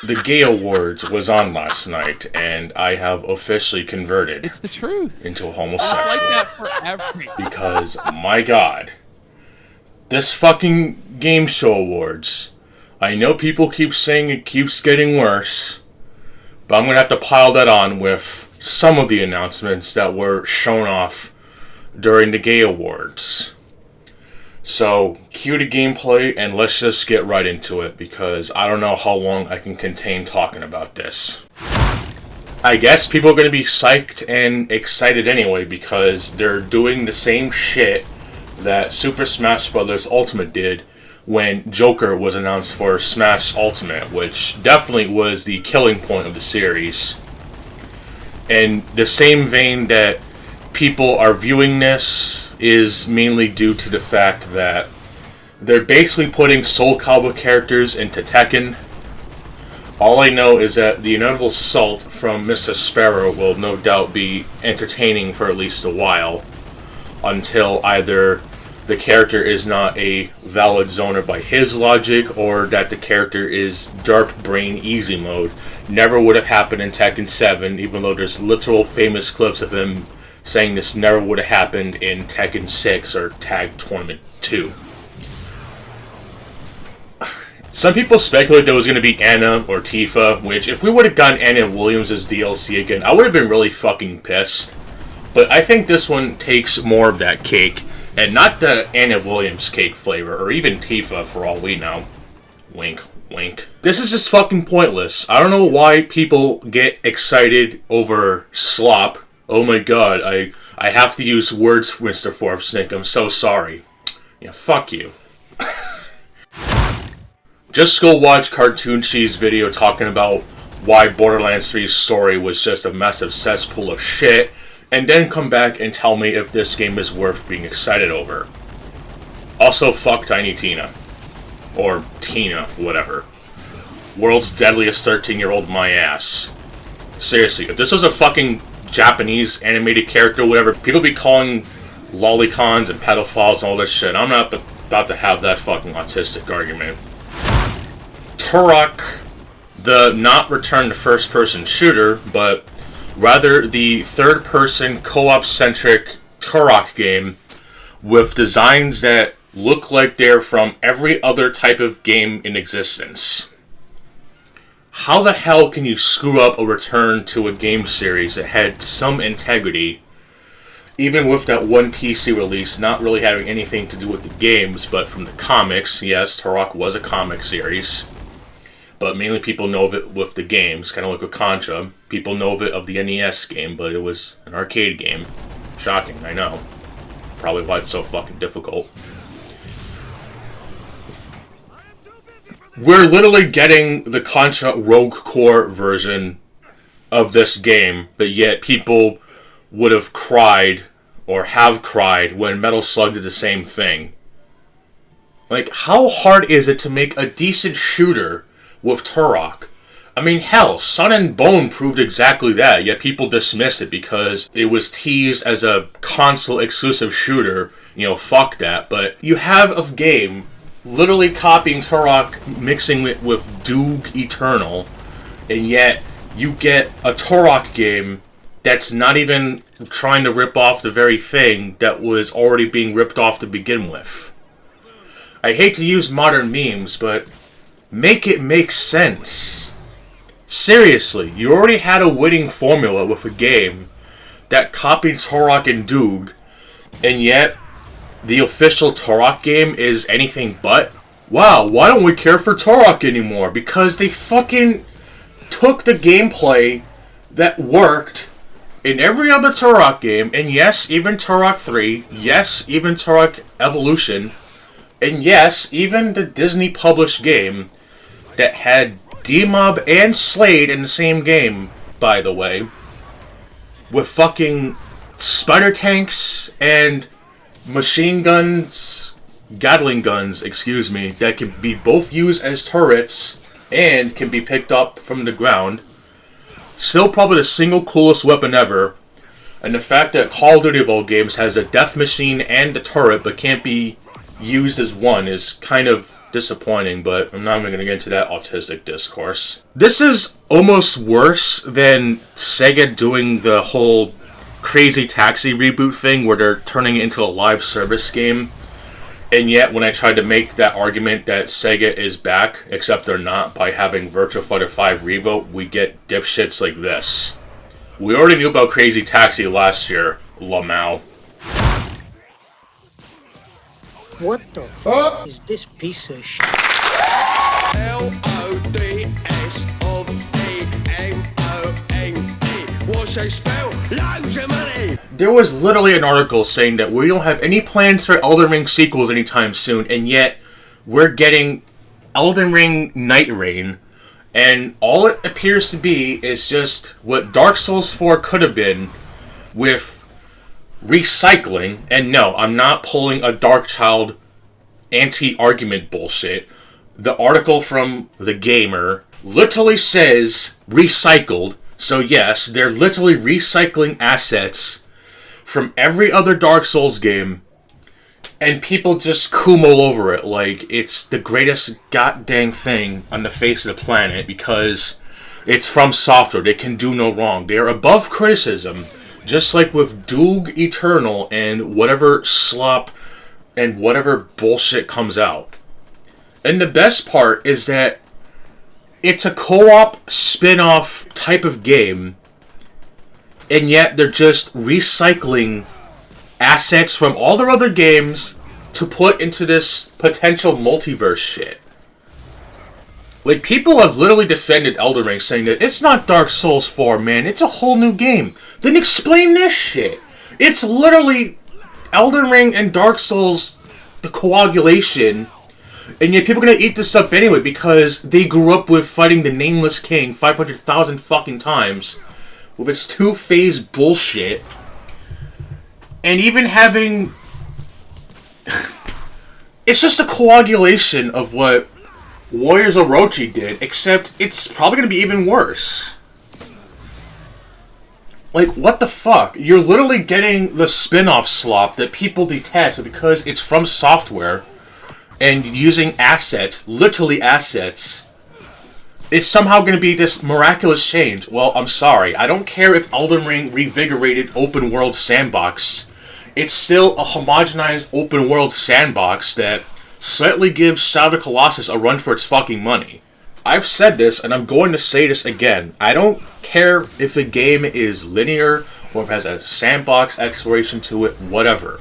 The Gay Awards was on last night, and I have officially converted. It's the truth. Into a homosexual. It's like that for every. Because, my God, this fucking game show awards. I know people keep saying it keeps getting worse, but I'm gonna have to pile that on with some of the announcements that were shown off during the Gay Awards. So, cue the gameplay, and let's just get right into it, because I don't know how long I can contain talking about this. I guess people are going to be psyched and excited anyway, because they're doing the same shit that Super Smash Bros. Ultimate did when Joker was announced for Smash Ultimate, which definitely was the killing point of the series. In the same vein that people are viewing this is mainly due to the fact that they're basically putting Soul Calibur characters into Tekken. All I know is that the inevitable assault from Mr. Sparrow will no doubt be entertaining for at least a while, until either the character is not a valid zoner by his logic, or that the character is Dark Brain Easy Mode. Never would have happened in Tekken 7, even though there's literal famous clips of him saying this never would have happened in Tekken 6 or Tag Tournament 2. Some people speculate there was going to be Anna or Tifa, which if we would have gotten Anna Williams as DLC again, I would have been really fucking pissed. But I think this one takes more of that cake, and not the Anna Williams cake flavor, or even Tifa for all we know. Wink, wink. This is just fucking pointless. I don't know why people get excited over slop. Oh my God, I have to use words, Mr. Forfsnake. I'm so sorry. Yeah, fuck you. Just go watch Cartoon Cheese video talking about why Borderlands 3's story was just a massive cesspool of shit, and then come back and tell me if this game is worth being excited over. Also, fuck Tiny Tina. Or Tina, whatever. World's deadliest 13-year-old my ass. Seriously, if this was a fucking Japanese animated character, whatever, people be calling lolicons and pedophiles and all this shit. I'm not about to have that fucking autistic argument. Turok, the not return to first-person shooter, but rather the third-person co-op-centric Turok game with designs that look like they're from every other type of game in existence. How the hell can you screw up a return to a game series that had some integrity, even with that one PC release not really having anything to do with the games, but from the comics? Yes, Turok was a comic series, but mainly people know of it with the games, kind of like with Contra. People know of it of the NES game, but it was an arcade game. Shocking, I know. Probably why it's so fucking difficult. We're literally getting the Contra Rogue Core version of this game, but yet people would have cried, or have cried, when Metal Slug did the same thing. Like, how hard is it to make a decent shooter with Turok? I mean, hell, Sun and Bone proved exactly that, yet people dismiss it because it was teased as a console-exclusive shooter. You know, fuck that. But you have a game literally copying Turok, mixing it with Doog Eternal, and yet you get a Turok game that's not even trying to rip off the very thing that was already being ripped off to begin with. I hate to use modern memes, but make it make sense. Seriously, you already had a winning formula with a game that copied Turok and Doog, and yet the official Turok game is anything but? Wow, why don't we care for Turok anymore? Because they fucking took the gameplay that worked in every other Turok game, and yes, even Turok 3, yes, even Turok Evolution, and yes, even the Disney-published game that had D-Mob and Slade in the same game, by the way, with fucking spider tanks and machine guns, Gatling guns, excuse me, that can be both used as turrets and can be picked up from the ground. Still probably the single coolest weapon ever. And the fact that Call of Duty of all games has a death machine and a turret but can't be used as one is kind of disappointing, but I'm not even going to get into that autistic discourse. This is almost worse than Sega doing the whole Crazy Taxi reboot thing where they're turning it into a live service game. And yet, when I tried to make that argument that Sega is back, except they're not, by having Virtua Fighter 5 Revo, we get dipshits like this. We already knew about Crazy Taxi last year, Lamau. What the fuck is this piece of shit? LODSOVEMONE. What's they spell? Loads of money! There was literally an article saying that we don't have any plans for Elden Ring sequels anytime soon, and yet we're getting Elden Ring Nightreign, and all it appears to be is just what Dark Souls 4 could have been with recycling. And no, I'm not pulling a Darkchild anti-argument bullshit. The article from The Gamer literally says recycled, so yes, they're literally recycling assets from every other Dark Souls game, and people just coom all over it like it's the greatest goddamn thing on the face of the planet because it's from software. They can do no wrong. They are above criticism, just like with Doog Eternal and whatever slop and whatever bullshit comes out. And the best part is that it's a co-op spin-off type of game, and yet they're just recycling assets from all their other games to put into this potential multiverse shit. Like, people have literally defended Elden Ring, saying that it's not Dark Souls 4, man, it's a whole new game. Then explain this shit. It's literally Elden Ring and Dark Souls, the coagulation, and yet people are gonna eat this up anyway because they grew up with fighting the Nameless King 500,000 fucking times with its two-phase bullshit, and even having... it's just a coagulation of what Warriors Orochi did, except it's probably gonna be even worse. Like, what the fuck? You're literally getting the Spinoff Slop that people detest because it's from software and using assets, literally assets. It's somehow going to be this miraculous change. Well, I'm sorry. I don't care if Elden Ring revigorated open world sandbox. It's still a homogenized open world sandbox that slightly gives Shadow of the Colossus a run for its fucking money. I've said this, and I'm going to say this again. I don't care if the game is linear or if it has a sandbox exploration to it, whatever.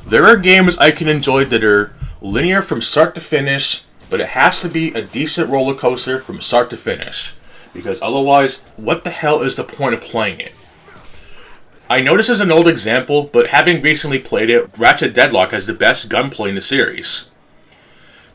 There are games I can enjoy that are linear from start to finish, but it has to be a decent roller coaster from start to finish. Because otherwise, what the hell is the point of playing it? I know this is an old example, but having recently played it, Ratchet Deadlock has the best gunplay in the series.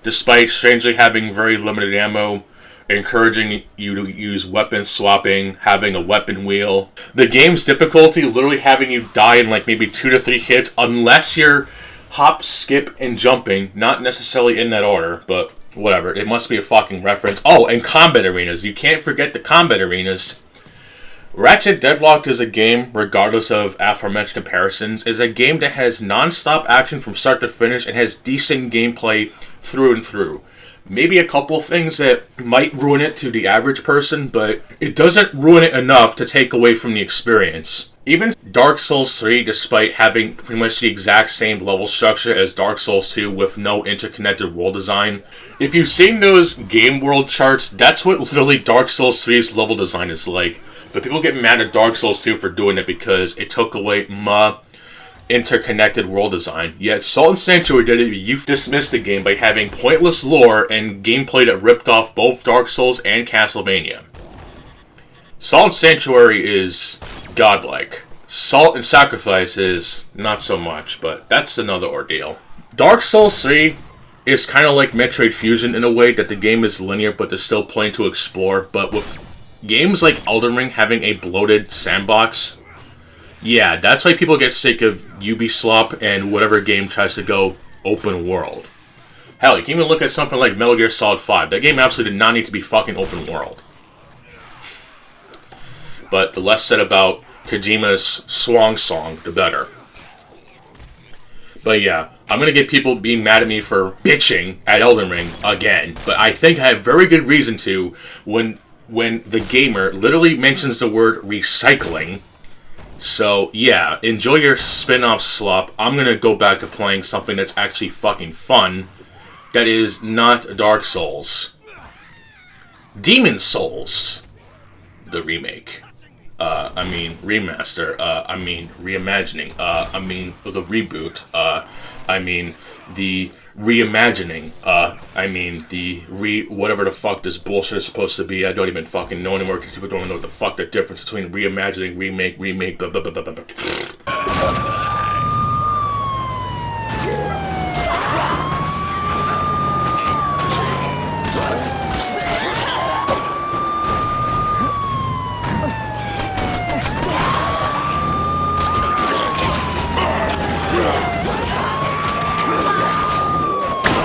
Despite strangely having very limited ammo, encouraging you to use weapon swapping, having a weapon wheel. The game's difficulty literally having you die in like maybe 2 to 3 hits unless you're hop, skip, and jumping. Not necessarily in that order, but whatever. It must be a fucking reference. Oh, and combat arenas. You can't forget the combat arenas. Ratchet Deadlocked is a game, regardless of aforementioned comparisons, is a game that has non-stop action from start to finish and has decent gameplay through and through. Maybe a couple of things that might ruin it to the average person, but it doesn't ruin it enough to take away from the experience. Even Dark Souls 3, despite having pretty much the exact same level structure as Dark Souls 2 with no interconnected world design, if you've seen those game world charts, that's what literally Dark Souls 3's level design is like. But people get mad at Dark Souls 2 for doing it because it took away interconnected world design. Yet Salt and Sanctuary did it. You've dismissed the game by having pointless lore and gameplay that ripped off both Dark Souls and Castlevania. Salt and Sanctuary is godlike. Salt and Sacrifice is not so much, but that's another ordeal. Dark Souls 3 is kind of like Metroid Fusion in a way that the game is linear, but there's still plenty to explore. But with games like Elden Ring having a bloated sandbox, yeah, that's why people get sick of Ubislop and whatever game tries to go open world. Hell, you can even look at something like Metal Gear Solid 5. That game absolutely did not need to be fucking open world. But the less said about Kojima's Swan Song, the better. But yeah, I'm gonna get people being mad at me for bitching at Elden Ring again. But I think I have very good reason to when the gamer literally mentions the word recycling. So yeah, enjoy your Spinoff Slop. I'm gonna go back to playing something that's actually fucking fun. That is not Dark Souls. Demon Souls. The remake. Remaster, reimagining, the reboot, the reimagining, whatever the fuck this bullshit is supposed to be. I don't even fucking know anymore because people don't know what the fuck the difference between reimagining, remake, blah, blah, blah, blah, blah.